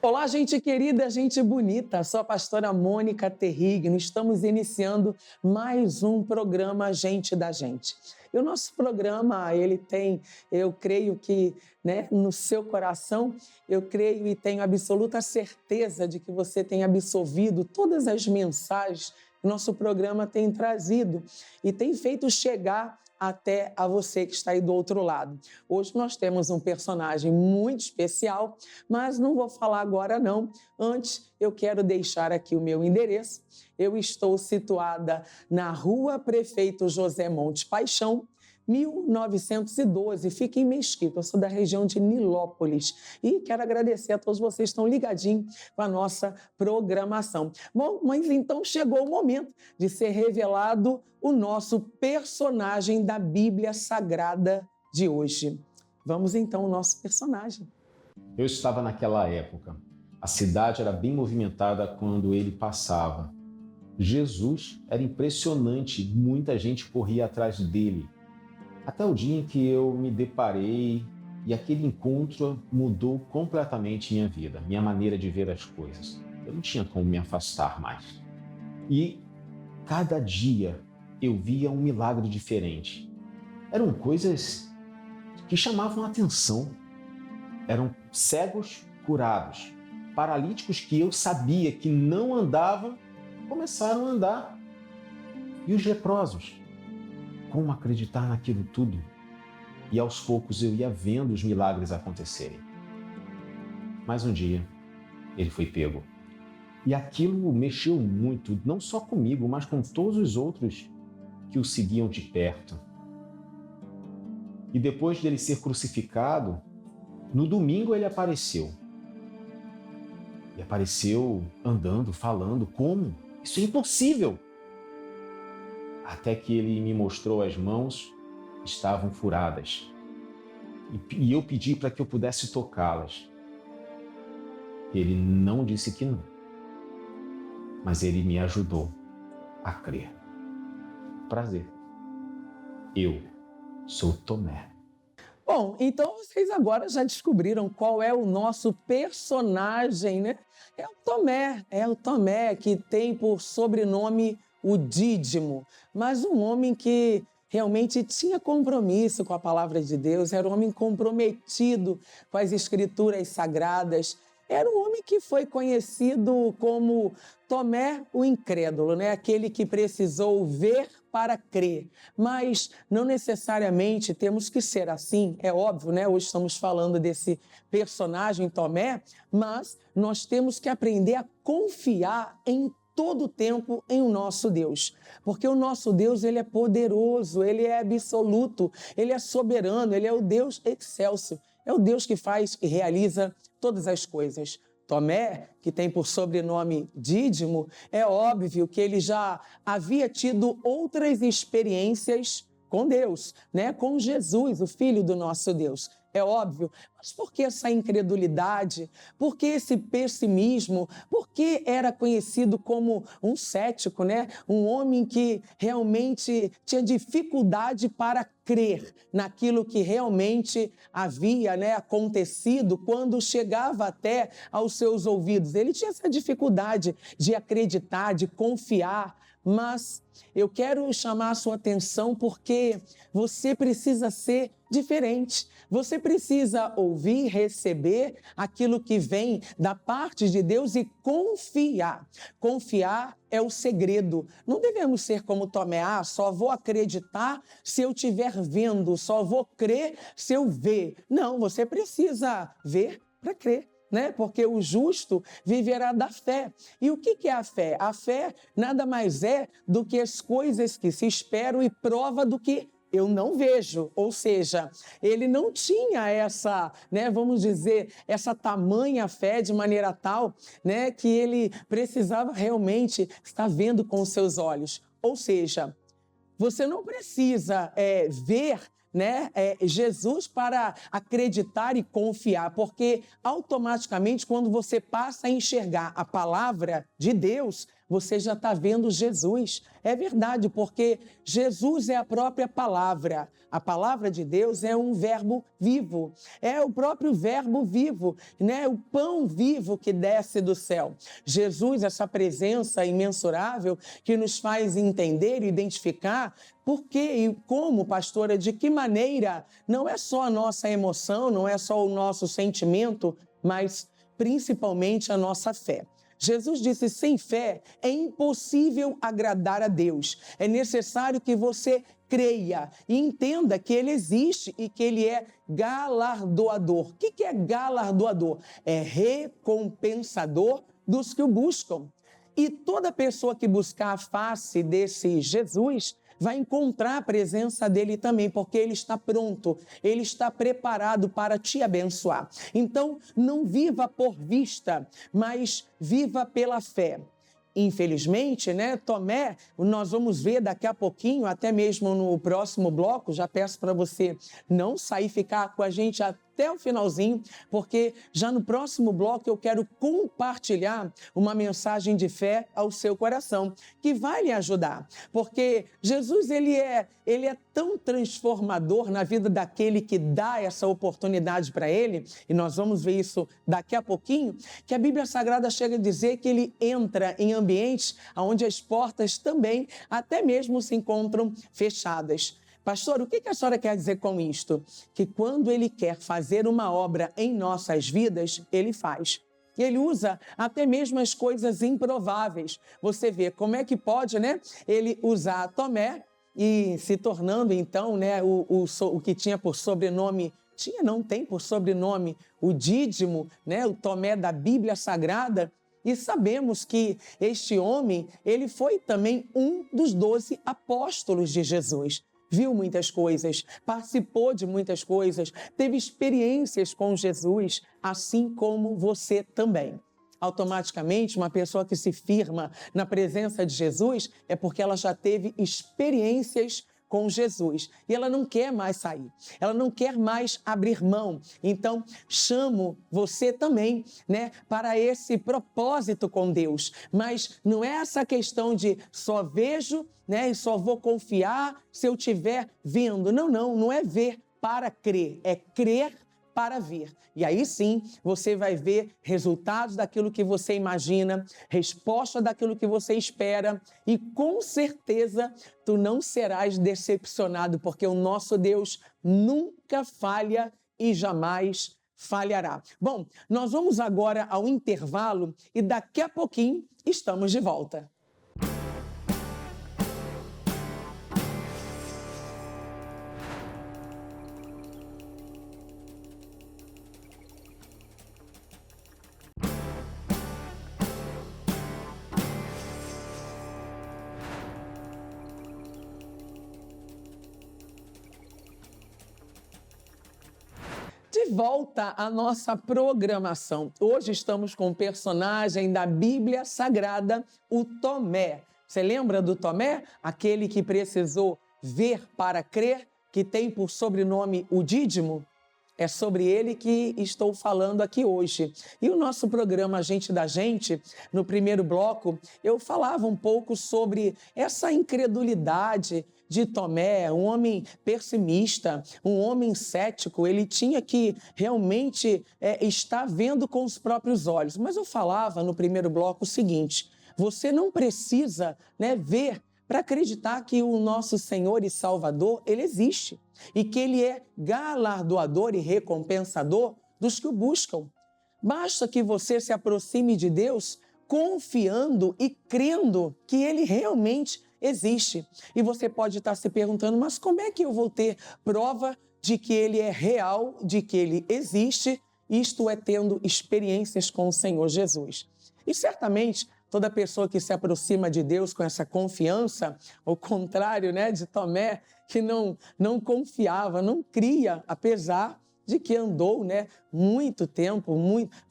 Olá, gente querida, gente bonita, sou a pastora Mônica Terrigno, estamos iniciando mais um programa Gente da Gente. E o nosso programa, ele tem, eu creio que, no seu coração, eu creio e tenho absoluta certeza de que você tem absorvido todas as mensagens que o nosso programa tem trazido e tem feito chegar até a você que está aí do outro lado. Hoje nós temos um personagem muito especial, mas não vou falar agora não. Antes, eu quero deixar aqui o meu endereço. Eu estou situada na Rua Prefeito José Montes Paixão, 1912, fica em Mesquita. Eu sou da região de Nilópolis e quero agradecer a todos vocês que estão ligadinhos com a nossa programação. Bom, mas então chegou o momento de ser revelado o nosso personagem da Bíblia Sagrada de hoje. Vamos então ao nosso personagem. Eu estava naquela época. A cidade era bem movimentada quando ele passava. Jesus era impressionante, muita gente corria atrás dele. Até o dia em que eu me deparei e aquele encontro mudou completamente minha vida, minha maneira de ver as coisas. Eu não tinha como me afastar mais. E cada dia eu via um milagre diferente. Eram coisas que chamavam a atenção. Eram cegos curados, paralíticos que eu sabia que não andavam, começaram a andar. E os leprosos? Como acreditar naquilo tudo? E aos poucos eu ia vendo os milagres acontecerem. Mas um dia, ele foi pego. E aquilo mexeu muito, não só comigo, mas com todos os outros que o seguiam de perto. E depois de ele ser crucificado, no domingo ele apareceu. E apareceu andando, falando. Como? Isso é impossível! Até que ele me mostrou as mãos, estavam furadas. E eu pedi para que eu pudesse tocá-las. Ele não disse que não. Mas ele me ajudou a crer. Prazer. Eu sou Tomé. Bom, então vocês agora já descobriram qual é o nosso personagem, né? É o Tomé que tem por sobrenome o Dídimo, mas um homem que realmente tinha compromisso com a palavra de Deus, era um homem comprometido com as escrituras sagradas, era um homem que foi conhecido como Tomé o incrédulo, né? Aquele que precisou ver para crer. Mas não necessariamente temos que ser assim, é óbvio, né? Hoje estamos falando desse personagem Tomé, mas nós temos que aprender a confiar em todo o tempo em o nosso Deus. Porque o nosso Deus, ele é poderoso, ele é absoluto, ele é soberano, ele é o Deus excelso. É o Deus que faz e realiza todas as coisas. Tomé, que tem por sobrenome Dídimo, é óbvio que ele já havia tido outras experiências com Deus, né? Com Jesus, o Filho do nosso Deus. É óbvio, mas por que essa incredulidade? Por que esse pessimismo? Por que era conhecido como um cético, né? Um homem que realmente tinha dificuldade para crer naquilo que realmente havia, né, acontecido quando chegava até aos seus ouvidos. Ele tinha essa dificuldade de acreditar, de confiar, mas eu quero chamar a sua atenção porque você precisa ser diferente. Você precisa ouvir, receber aquilo que vem da parte de Deus e confiar. Confiar é o segredo. Não devemos ser como Tomé, só vou acreditar se eu estiver vendo, só vou crer se eu ver. Não, você precisa ver para crer. Né? Porque o justo viverá da fé. E o que é a fé? A fé nada mais é do que as coisas que se esperam e prova do que eu não vejo. Ou seja, ele não tinha essa, vamos dizer, essa tamanha fé de maneira tal, que ele precisava realmente estar vendo com os seus olhos. Ou seja, você não precisa ver Jesus para acreditar e confiar, porque automaticamente quando você passa a enxergar a palavra de Deus, você já está vendo Jesus. É verdade, porque Jesus é a própria palavra. A palavra de Deus é um verbo vivo. É o próprio verbo vivo, né? O pão vivo que desce do céu. Jesus, essa presença imensurável que nos faz entender e identificar por que e como, pastora, de que maneira não é só a nossa emoção, não é só o nosso sentimento, mas principalmente a nossa fé. Jesus disse: sem fé é impossível agradar a Deus. É necessário que você creia e entenda que Ele existe e que Ele é galardoador. O que é galardoador? É recompensador dos que o buscam. E toda pessoa que buscar a face desse Jesus vai encontrar a presença dele também, porque ele está pronto, ele está preparado para te abençoar. Então, não viva por vista, mas viva pela fé. Infelizmente, né, Tomé, nós vamos ver daqui a pouquinho, até mesmo no próximo bloco, já peço para você não sair, ficar com a gente até o finalzinho, porque já no próximo bloco eu quero compartilhar uma mensagem de fé ao seu coração, que vai lhe ajudar, porque Jesus ele é tão transformador na vida daquele que dá essa oportunidade para ele, e nós vamos ver isso daqui a pouquinho, que a Bíblia Sagrada chega a dizer que ele entra em ambientes onde as portas também até mesmo se encontram fechadas. Pastor, o que a senhora quer dizer com isto? Que quando ele quer fazer uma obra em nossas vidas, ele faz. Ele usa até mesmo as coisas improváveis. Você vê como é que pode, né? Ele usar Tomé e se tornando então, né, o que tinha por sobrenome, tem por sobrenome o Dídimo, né, o Tomé da Bíblia Sagrada. E sabemos que este homem, ele foi também um dos 12 apóstolos de Jesus. Viu muitas coisas, participou de muitas coisas, teve experiências com Jesus, assim como você também. Automaticamente, uma pessoa que se firma na presença de Jesus é porque ela já teve experiências com Jesus e ela não quer mais sair, ela não quer mais abrir mão. Então, chamo você também, né, para esse propósito com Deus. Mas não é essa questão de só vejo, né, e só vou confiar se eu estiver vendo. Não é ver para crer, é crer para ver. E aí sim, você vai ver resultados daquilo que você imagina, resposta daquilo que você espera e com certeza tu não serás decepcionado, porque o nosso Deus nunca falha e jamais falhará. Bom, nós vamos agora ao intervalo e daqui a pouquinho estamos de volta. De volta à nossa programação. Hoje estamos com um personagem da Bíblia Sagrada, o Tomé. Você lembra do Tomé? Aquele que precisou ver para crer, que tem por sobrenome o Dídimo? É sobre ele que estou falando aqui hoje. E o nosso programa Gente da Gente, no primeiro bloco, eu falava um pouco sobre essa incredulidade de Tomé, um homem pessimista, um homem cético. Ele tinha que realmente estar vendo com os próprios olhos. Mas eu falava no primeiro bloco o seguinte: você não precisa, né, ver para acreditar que o nosso Senhor e Salvador, ele existe e que ele é galardoador e recompensador dos que o buscam. Basta que você se aproxime de Deus confiando e crendo que ele realmente existe. E você pode estar se perguntando: mas como é que eu vou ter prova de que ele é real, de que ele existe? Isto é tendo experiências com o Senhor Jesus. E certamente toda pessoa que se aproxima de Deus com essa confiança, ao contrário, né, de Tomé, que não confiava, não cria, apesar de que andou, né, muito tempo,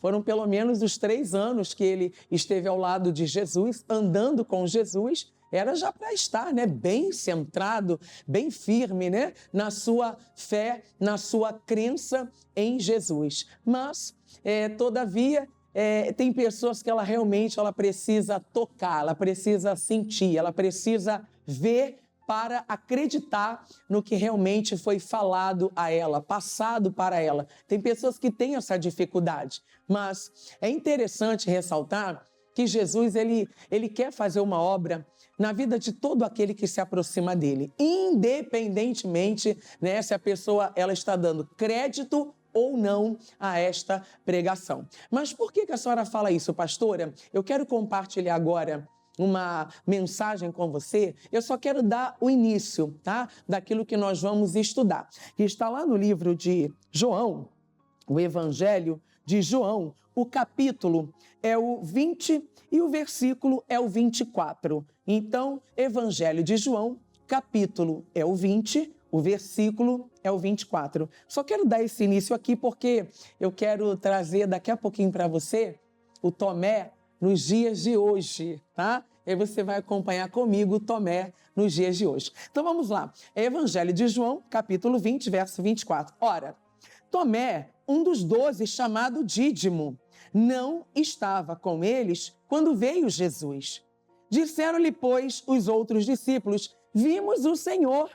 foram pelo menos os 3 anos que ele esteve ao lado de Jesus, andando com Jesus, era já para estar, né, bem centrado, bem firme, né, na sua fé, na sua crença em Jesus. Mas, todavia, tem pessoas que ela precisa tocar, ela precisa sentir, ela precisa ver para acreditar no que realmente foi falado a ela, passado para ela. Tem pessoas que têm essa dificuldade, mas é interessante ressaltar que Jesus ele quer fazer uma obra na vida de todo aquele que se aproxima dele, independentemente, né, se a pessoa ela está dando crédito ou não a esta pregação. Mas por que a senhora fala isso, pastora? Eu quero compartilhar agora uma mensagem com você. Eu só quero dar o início, tá, daquilo que nós vamos estudar, que está lá no livro de João, o Evangelho de João, o capítulo é o 20 e o versículo é o 24. Então, Evangelho de João, capítulo é o 20, o versículo é o 24. Só quero dar esse início aqui porque eu quero trazer daqui a pouquinho para você o Tomé nos dias de hoje, tá? E aí você vai acompanhar comigo o Tomé nos dias de hoje. Então vamos lá. É Evangelho de João, capítulo 20, verso 24. Ora, Tomé, um dos 12, chamado Dídimo, não estava com eles quando veio Jesus. Disseram-lhe, pois, os outros discípulos: vimos o Senhor.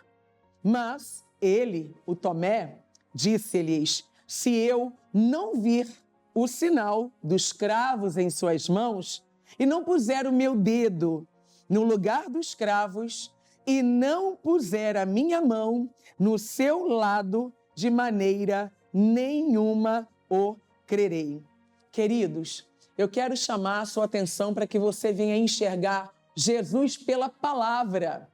Mas ele, o Tomé, disse-lhes: se eu não vir o sinal dos cravos em suas mãos, e não puser o meu dedo no lugar dos cravos, e não puser a minha mão no seu lado, de maneira nenhuma o crerei. Queridos, eu quero chamar a sua atenção para que você venha enxergar Jesus pela palavra.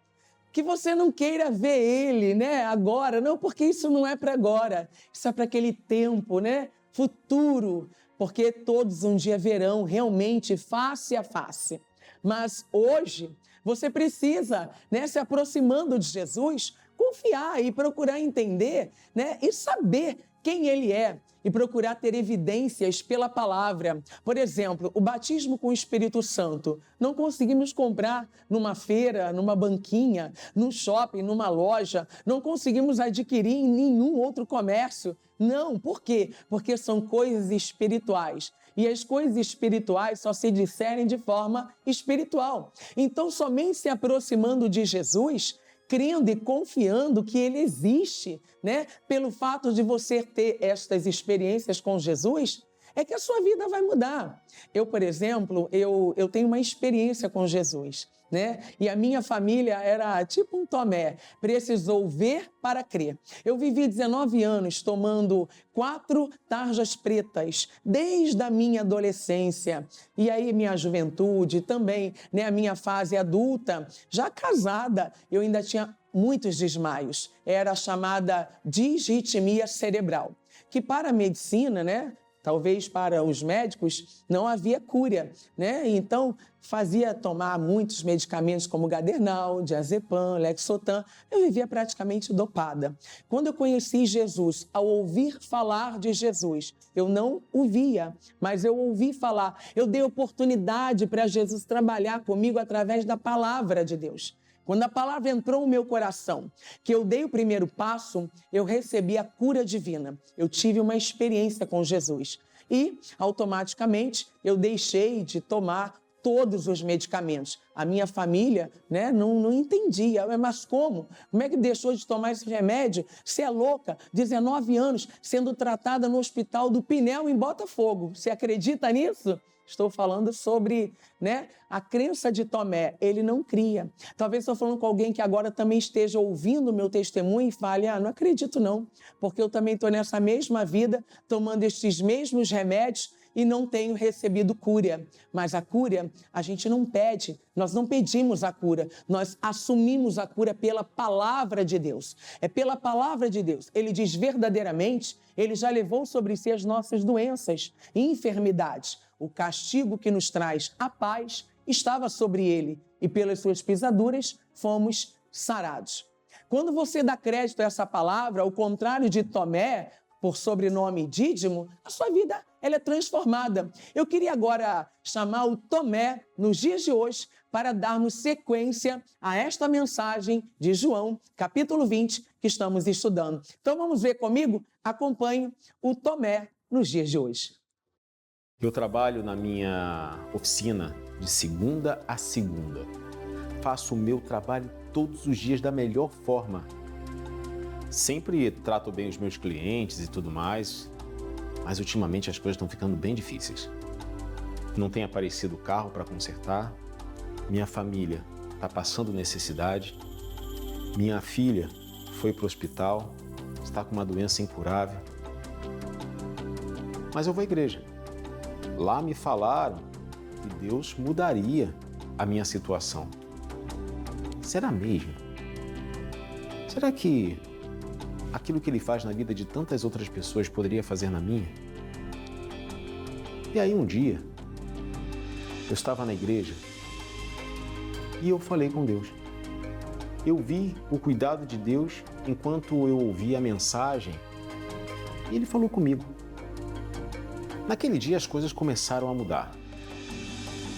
Que você não queira ver ele, né, agora, não, porque isso não é para agora, isso é para aquele tempo, né, futuro, porque todos um dia verão realmente face a face. Mas hoje você precisa, né, se aproximando de Jesus, confiar e procurar entender, né, e saber quem ele é e procurar ter evidências pela palavra. Por exemplo, o batismo com o Espírito Santo. Não conseguimos comprar numa feira, numa banquinha, num shopping, numa loja. Não conseguimos adquirir em nenhum outro comércio. Não, por quê? Porque são coisas espirituais. E as coisas espirituais só se discernem de forma espiritual. Então, somente se aproximando de Jesus, crendo e confiando que ele existe, né? Pelo fato de você ter estas experiências com Jesus, é que a sua vida vai mudar. Eu, por exemplo, eu tenho uma experiência com Jesus, né? E a minha família era tipo um Tomé, precisou ver para crer. Eu vivi 19 anos tomando 4 tarjas pretas, desde a minha adolescência, e aí minha juventude também, né? A minha fase adulta, já casada, eu ainda tinha muitos desmaios. Era a chamada disritmia cerebral, que para a medicina, né? Talvez para os médicos não havia cura, né? Então fazia tomar muitos medicamentos como Gadernal, Diazepam, Lexotan. Eu vivia praticamente dopada. Quando eu conheci Jesus, ao ouvir falar de Jesus, eu não o via, mas eu ouvi falar. Eu dei oportunidade para Jesus trabalhar comigo através da palavra de Deus. Quando a palavra entrou no meu coração, que eu dei o primeiro passo, eu recebi a cura divina. Eu tive uma experiência com Jesus e, automaticamente, eu deixei de tomar todos os medicamentos. A minha família, né, não entendia. Mas como? Como é que deixou de tomar esse remédio? Você é louca? 19 anos sendo tratada no Hospital do Pinel, em Botafogo. Você acredita nisso? Estou falando sobre, né, a crença de Tomé. Ele não cria. Talvez estou falando com alguém que agora também esteja ouvindo o meu testemunho e fale: não acredito não, porque eu também estou nessa mesma vida, tomando estes mesmos remédios e não tenho recebido cura. Mas a cura, a gente não pede, nós não pedimos a cura, nós assumimos a cura pela palavra de Deus. É pela palavra de Deus. Ele diz verdadeiramente, ele já levou sobre si as nossas doenças e enfermidades. O castigo que nos traz a paz estava sobre ele e pelas suas pisaduras fomos sarados. Quando você dá crédito a essa palavra, ao contrário de Tomé, por sobrenome Dídimo, a sua vida ela é transformada. Eu queria agora chamar o Tomé, nos dias de hoje, para darmos sequência a esta mensagem de João, capítulo 20, que estamos estudando. Então vamos ver comigo? Acompanhe o Tomé nos dias de hoje. Eu trabalho na minha oficina de segunda a segunda. Faço o meu trabalho todos os dias da melhor forma. Sempre trato bem os meus clientes e tudo mais, mas ultimamente as coisas estão ficando bem difíceis. Não tem aparecido carro para consertar, minha família está passando necessidade, minha filha foi para o hospital, está com uma doença incurável. Mas eu vou à igreja. Lá me falaram que Deus mudaria a minha situação. Será mesmo? Será que aquilo que Ele faz na vida de tantas outras pessoas poderia fazer na minha? E aí um dia, eu estava na igreja e eu falei com Deus. Eu vi o cuidado de Deus enquanto eu ouvia a mensagem e Ele falou comigo. Naquele dia as coisas começaram a mudar.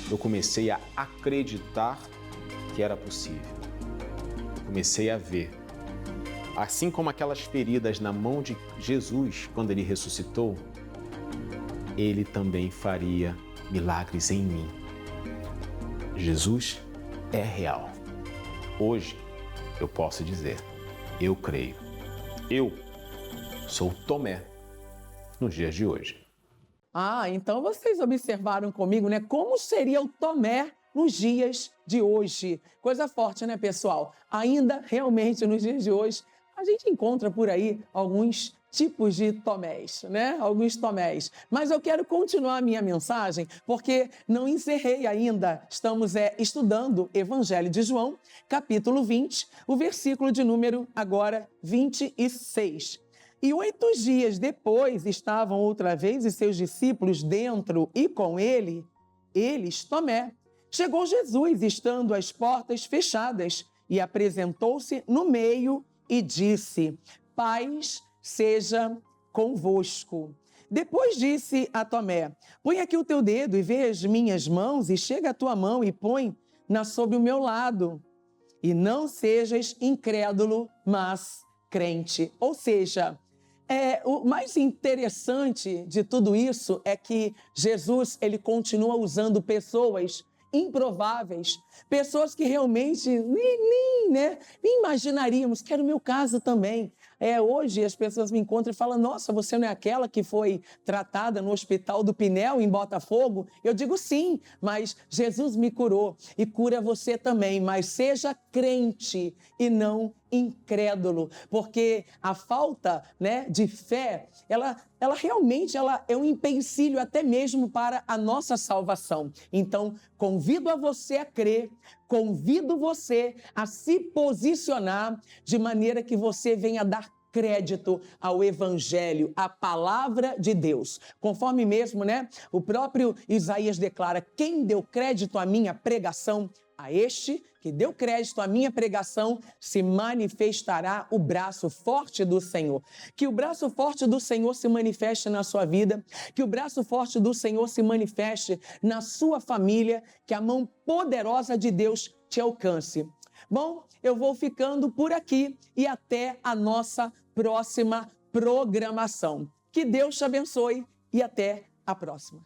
Eu comecei a acreditar que era possível. Eu comecei a ver. Assim como aquelas feridas na mão de Jesus quando Ele ressuscitou, Ele também faria milagres em mim. Jesus é real. Hoje eu posso dizer, eu creio. Eu sou Tomé nos dias de hoje. Ah, então vocês observaram comigo, né? Como seria o Tomé nos dias de hoje. Coisa forte, né, pessoal? Ainda, realmente, nos dias de hoje, a gente encontra por aí alguns tipos de Tomés, né? Alguns Tomés. Mas eu quero continuar a minha mensagem, porque não encerrei ainda. Estamos estudando Evangelho de João, capítulo 20, o versículo de número agora 26. E 8 dias depois estavam outra vez os seus discípulos dentro e com eles, Tomé. Chegou Jesus, estando as portas fechadas, e apresentou-se no meio e disse: paz seja convosco. Depois disse a Tomé: põe aqui o teu dedo e vê as minhas mãos, e chega a tua mão e põe-na sobre o meu lado. E não sejas incrédulo, mas crente. Ou seja, o mais interessante de tudo isso é que Jesus, ele continua usando pessoas improváveis, pessoas que realmente nem imaginaríamos, que era o meu caso também. Hoje as pessoas me encontram e falam: nossa, você não é aquela que foi tratada no Hospital do Pinel, em Botafogo? Eu digo sim, mas Jesus me curou e cura você também, mas seja crente e não incrédulo, porque a falta, de fé, ela realmente é um empecilho até mesmo para a nossa salvação. Então, convido a você a crer, convido você a se posicionar de maneira que você venha dar crédito ao Evangelho, à palavra de Deus. Conforme mesmo, o próprio Isaías declara: quem deu crédito à minha pregação, a este que deu crédito à minha pregação, se manifestará o braço forte do Senhor. Que o braço forte do Senhor se manifeste na sua vida, que o braço forte do Senhor se manifeste na sua família, que a mão poderosa de Deus te alcance. Bom, eu vou ficando por aqui e até a nossa próxima programação. Que Deus te abençoe e até a próxima.